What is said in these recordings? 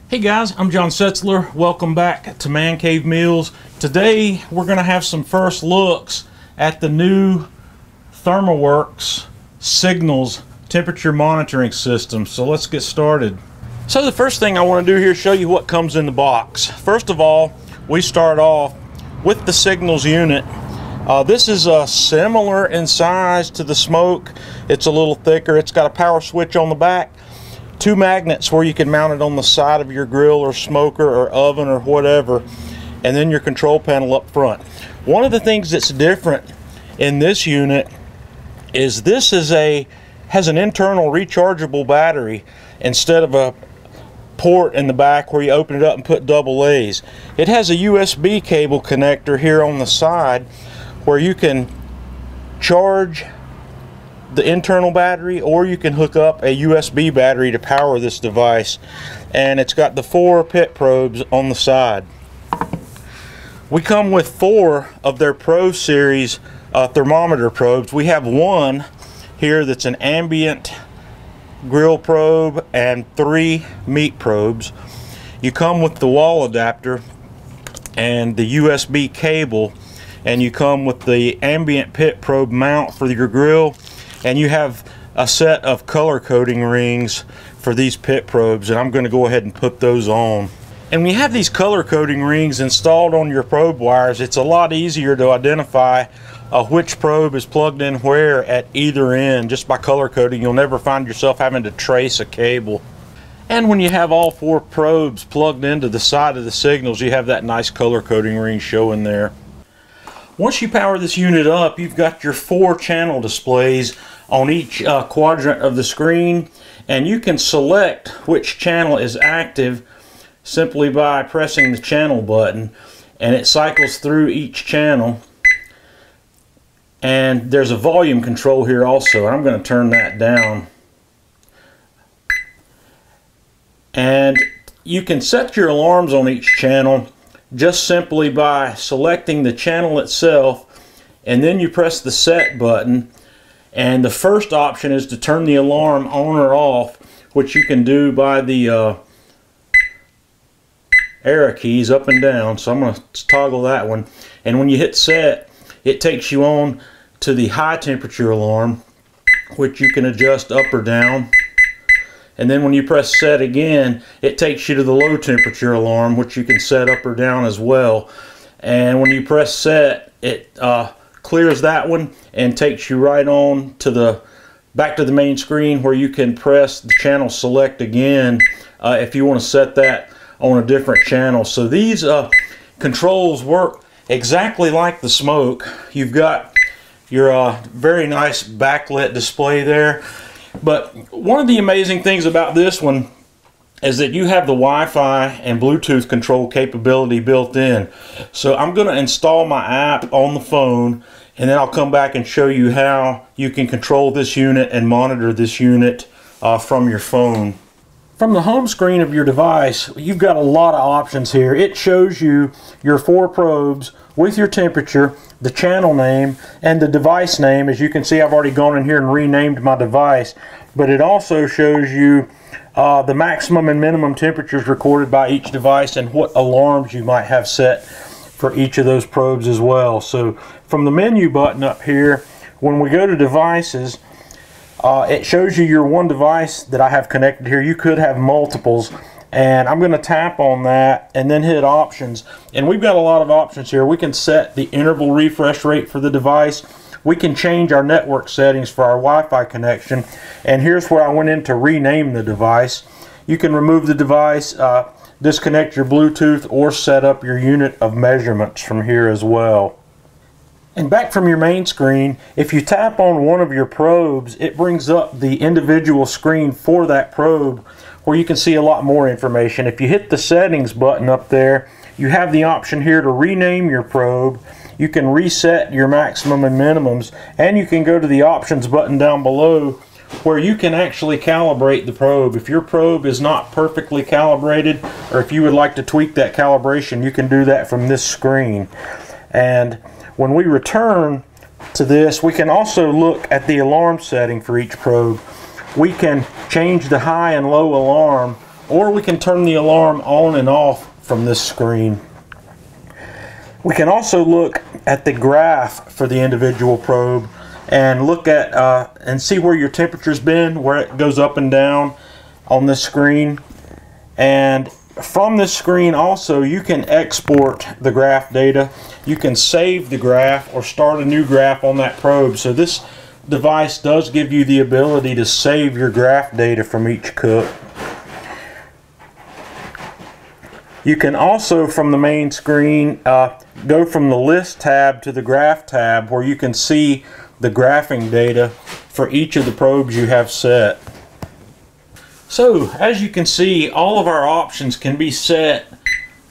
Hey guys, I'm John Setzler. Welcome back to Man Cave Meals. Today we're going to have some first looks at the new Thermoworks Signals temperature monitoring system. So let's get started. So the first thing I want to do here is show you what comes in the box. First of all, we start off with the Signals unit. This is similar in size to the SMOKE. It's a little thicker. It's got a power switch on the back. Two magnets where you can mount it on the side of your grill or smoker or oven or whatever, and then your control panel up front. One of the things that's different in this unit is this has an internal rechargeable battery instead of a port in the back where you open it up and put double A's. It has a USB cable connector here on the side where you can charge the internal battery, or you can hook up a USB battery to power this device, and it's got the 4 pit probes on the side. We come with 4 of their Pro Series thermometer probes. We have one here that's an ambient grill probe and 3 meat probes. You come with the wall adapter and the USB cable, and you come with the ambient pit probe mount for your grill, and you have a set of color coding rings for these pit probes, and I'm going to go ahead and put those on. And when you have these color coding rings installed on your probe wires, it's a lot easier to identify which probe is plugged in where at either end. Just by color coding, you'll never find yourself having to trace a cable. And when you have all 4 probes plugged into the side of the Signals, you have that nice color coding ring showing there. Once you power this unit up, you've got your 4 channel displays on each quadrant of the screen, and you can select which channel is active simply by pressing the channel button, and it cycles through each channel. And there's a volume control here also, and I'm going to turn that down. And you can set your alarms on each channel just simply by selecting the channel itself, and then you press the set button, and the first option is to turn the alarm on or off, which you can do by the arrow keys up and down. So I'm going to toggle that one, and when you hit set, it takes you on to the high temperature alarm, which you can adjust up or down. And then when you press set again, it takes you to the low temperature alarm, which you can set up or down as well. And when you press set, it clears that one and takes you right on to back to the main screen, where you can press the channel select again if you want to set that on a different channel. So these controls work exactly like the SMOKE. You've got your very nice backlit display there. But one of the amazing things about this one is that you have the Wi-Fi and Bluetooth control capability built in. So I'm going to install my app on the phone, and then I'll come back and show you how you can control this unit and monitor this unit from your phone. From the home screen of your device, you've got a lot of options here. It shows you your 4 probes with your temperature, the channel name, and the device name. As you can see, I've already gone in here and renamed my device, but it also shows you the maximum and minimum temperatures recorded by each device and what alarms you might have set for each of those probes as well. So from the menu button up here, when we go to devices, it shows you your one device that I have connected here. You could have multiples, and I'm going to tap on that and then hit options, and we've got a lot of options here. We can set the interval refresh rate for the device. We can change our network settings for our Wi-Fi connection, and here's where I went in to rename the device. You can remove the device, disconnect your Bluetooth, or set up your unit of measurements from here as well. And back from your main screen, if you tap on one of your probes, it brings up the individual screen for that probe, where you can see a lot more information. If you hit the settings button up there, you have the option here to rename your probe. You can reset your maximum and minimums, and you can go to the options button down below, where you can actually calibrate the probe. If your probe is not perfectly calibrated, or if you would like to tweak that calibration, you can do that from this screen. And when we return to this, we can also look at the alarm setting for each probe. We can change the high and low alarm or we can turn the alarm on and off from this screen. We can also look at the graph for the individual probe and look at and see where your temperature's been, where it goes up and down on this screen. And from this screen also you can export the graph data. You can save the graph or start a new graph on that probe. So this device does give you the ability to save your graph data from each cook. You can also, from the main screen, go from the list tab to the graph tab, where you can see the graphing data for each of the probes you have set. So as you can see, all of our options can be set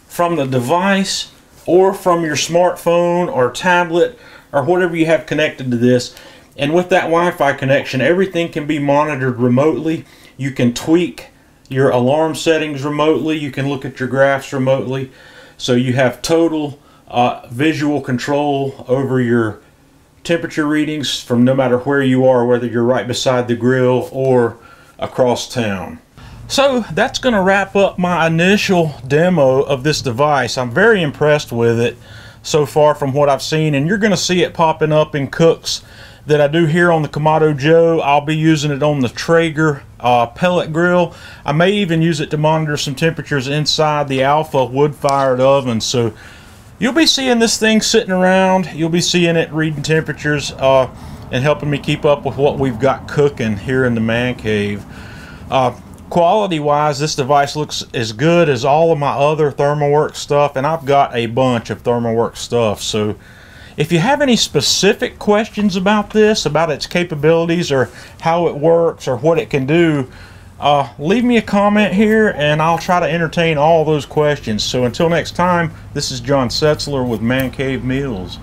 from the device or from your smartphone or tablet or whatever you have connected to this. And with that Wi-Fi connection, everything can be monitored remotely. You can tweak your alarm settings remotely. You can look at your graphs remotely. So you have total visual control over your temperature readings from no matter where you are, whether you're right beside the grill or across town. So that's going to wrap up my initial demo of this device. I'm very impressed with it so far from what I've seen, and you're going to see it popping up in cooks that I do here on the Kamado Joe. I'll be using it on the Traeger pellet grill. I may even use it to monitor some temperatures inside the Alpha wood-fired oven. So you'll be seeing this thing sitting around. You'll be seeing it reading temperatures and helping me keep up with what we've got cooking here in the man cave. Quality-wise, this device looks as good as all of my other Thermoworks stuff, and I've got a bunch of Thermoworks stuff. So if you have any specific questions about this, about its capabilities or how it works or what it can do, leave me a comment here and I'll try to entertain all those questions. So until next time, this is John Setzler with Man Cave Meals.